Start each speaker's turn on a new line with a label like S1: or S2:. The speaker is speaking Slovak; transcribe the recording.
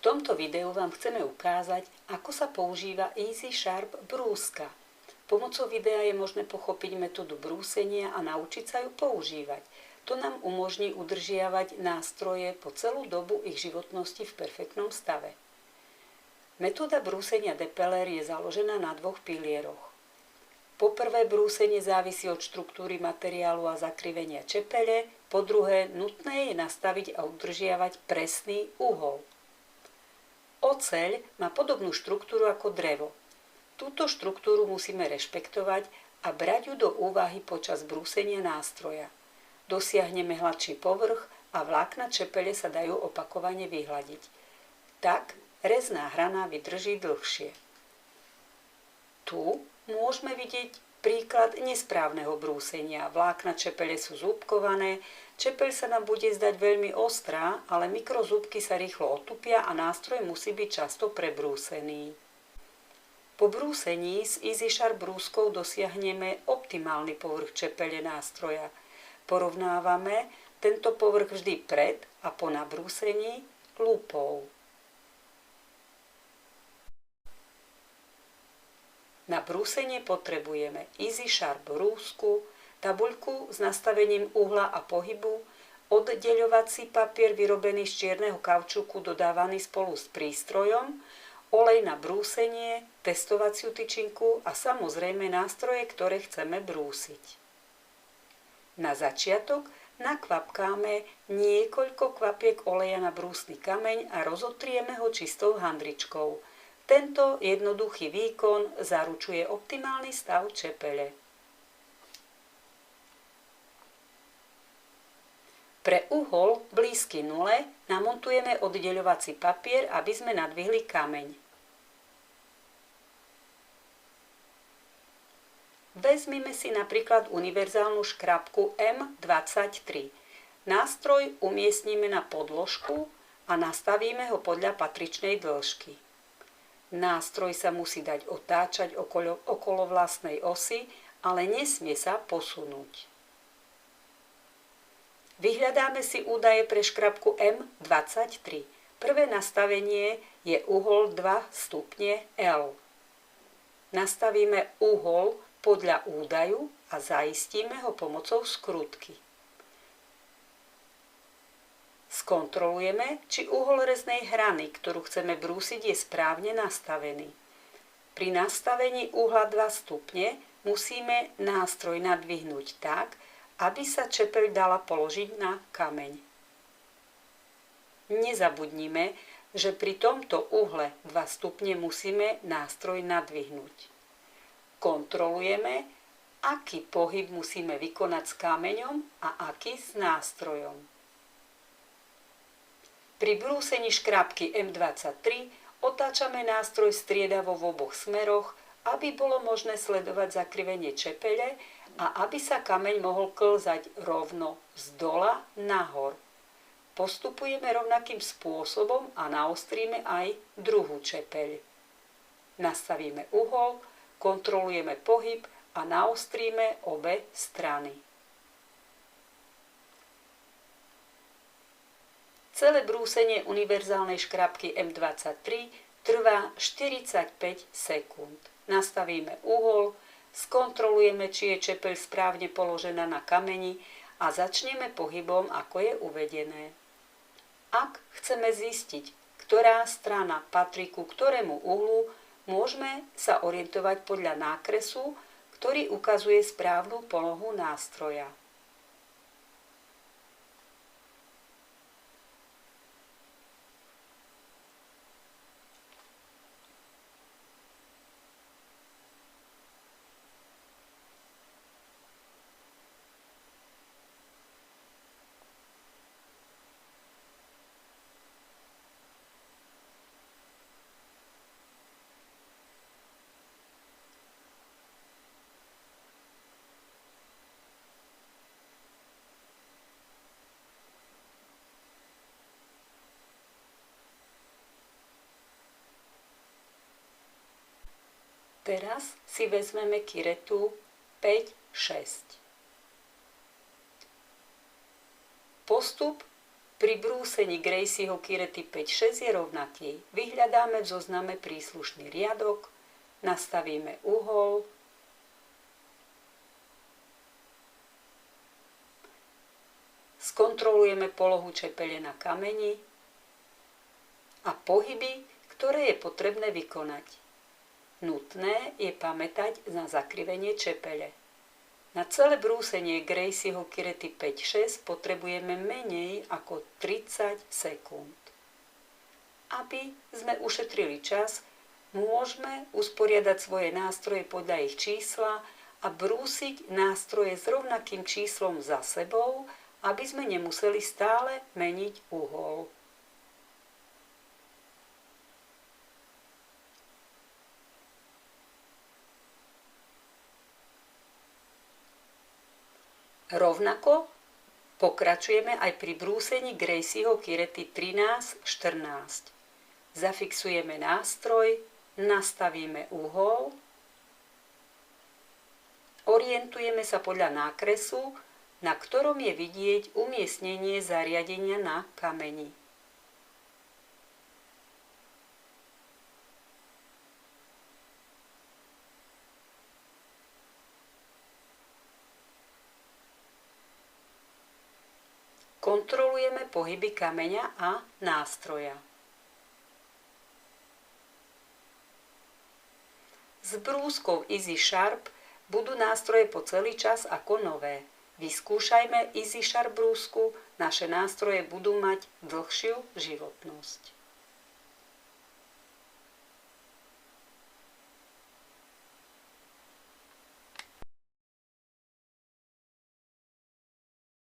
S1: tomto videu vám chceme ukázať, ako sa používa Easy Sharp brúska. Pomocou videa je možné pochopiť metódu brúsenia a naučiť sa ju používať. To nám umožní udržiavať nástroje po celú dobu ich životnosti v perfektnom stave. Metóda brúsenia Depeler je založená na dvoch pilieroch. Po prvé, brúsenie závisí od štruktúry materiálu a zakrivenia čepele, po druhé, nutné je nastaviť a udržiavať presný uhol. Oceľ má podobnú štruktúru ako drevo. Túto štruktúru musíme rešpektovať a brať ju do úvahy počas brúsenia nástroja. Dosiahneme hladší povrch a vlákna čepele sa dajú opakovane vyhľadiť. Tak rezná hrana vydrží dlhšie. Tu môžeme vidieť príklad nesprávneho brúsenia. Vlákna čepele sú zúbkované, čepeľ sa nám bude zdať veľmi ostrá, ale mikrozúbky sa rýchlo otupia a nástroj musí byť často prebrúsený. Po brúsení s Easy Sharp brúskou dosiahneme optimálny povrch čepele nástroja. Porovnávame tento povrch vždy pred a po nabrúsení lupou. Na brúsenie potrebujeme Easy Sharp brúsku, tabuľku s nastavením uhla a pohybu, oddeľovací papier vyrobený z čierneho kaučuku dodávaný spolu s prístrojom, olej na brúsenie, testovaciu tyčinku a samozrejme nástroje, ktoré chceme brúsiť. Na začiatok nakvapkáme niekoľko kvapiek oleja na brúsny kameň a rozotrieme ho čistou handričkou. Tento jednoduchý výkon zaručuje optimálny stav čepele. Pre uhol blízky nule namontujeme oddeľovací papier, aby sme nadvihli kameň. Vezmime si napríklad univerzálnu škrabku M23. Nástroj umiestnime na podložku a nastavíme ho podľa patričnej dĺžky. Nástroj sa musí dať otáčať okolo vlastnej osy, ale nesmie sa posunúť. Vyhľadáme si údaje pre škrabku M23. Prvé nastavenie je uhol 2 stupne L. Nastavíme uhol podľa údaju a zaistíme ho pomocou skrutky. Skontrolujeme, či uhol reznej hrany, ktorú chceme brúsiť, je správne nastavený. Pri nastavení uhla 2 stupne musíme nástroj nadvihnúť tak, aby sa čepeľ dala položiť na kameň. Nezabudnime, že pri tomto uhle 2 stupne musíme nástroj nadvihnúť. Kontrolujeme, aký pohyb musíme vykonať s kameňom a aký s nástrojom. Pri brúsení škrábky M23 otáčame nástroj striedavo v oboch smeroch, aby bolo možné sledovať zakrivenie čepele a aby sa kameň mohol klzať rovno z dola nahor. Postupujeme rovnakým spôsobom a naostríme aj druhú čepeľ. Nastavíme uhol, kontrolujeme pohyb a naostríme obe strany. Celé brúsenie univerzálnej škrabky M23 trvá 45 sekúnd. Nastavíme uhol, skontrolujeme, či je čepeľ správne položená na kameni a začneme pohybom, ako je uvedené. Ak chceme zistiť, ktorá strana patrí ku ktorému uhlu, môžeme sa orientovať podľa nákresu, ktorý ukazuje správnu polohu nástroja. Teraz si vezmeme kiretu 5-6. Postup Pri brúsení Gracieho Kirety 5.6 je rovnaký. Vyhľadáme v zozname príslušný riadok, nastavíme uhol, skontrolujeme polohu čepele na kameni a pohyby, ktoré je potrebné vykonať. Nutné je pamätať na zakrivenie čepele. Na celé brúsenie Gracieho Kirety 5.6 potrebujeme menej ako 30 sekúnd. Aby sme ušetrili čas, môžeme usporiadať svoje nástroje podľa ich čísla a brúsiť nástroje s rovnakým číslom za sebou, aby sme nemuseli stále meniť uhol. Rovnako pokračujeme aj pri brúsení Gracieho Kirety 13.14. Zafixujeme nástroj, nastavíme uhol, orientujeme sa podľa nákresu, na ktorom je vidieť umiestnenie zariadenia na kameni. Kontrolujeme pohyby kameňa a nástroja. S brúskou Easy Sharp budú nástroje po celý čas ako nové. Vyskúšajme Easy Sharp brúsku, naše nástroje budú mať dlhšiu životnosť.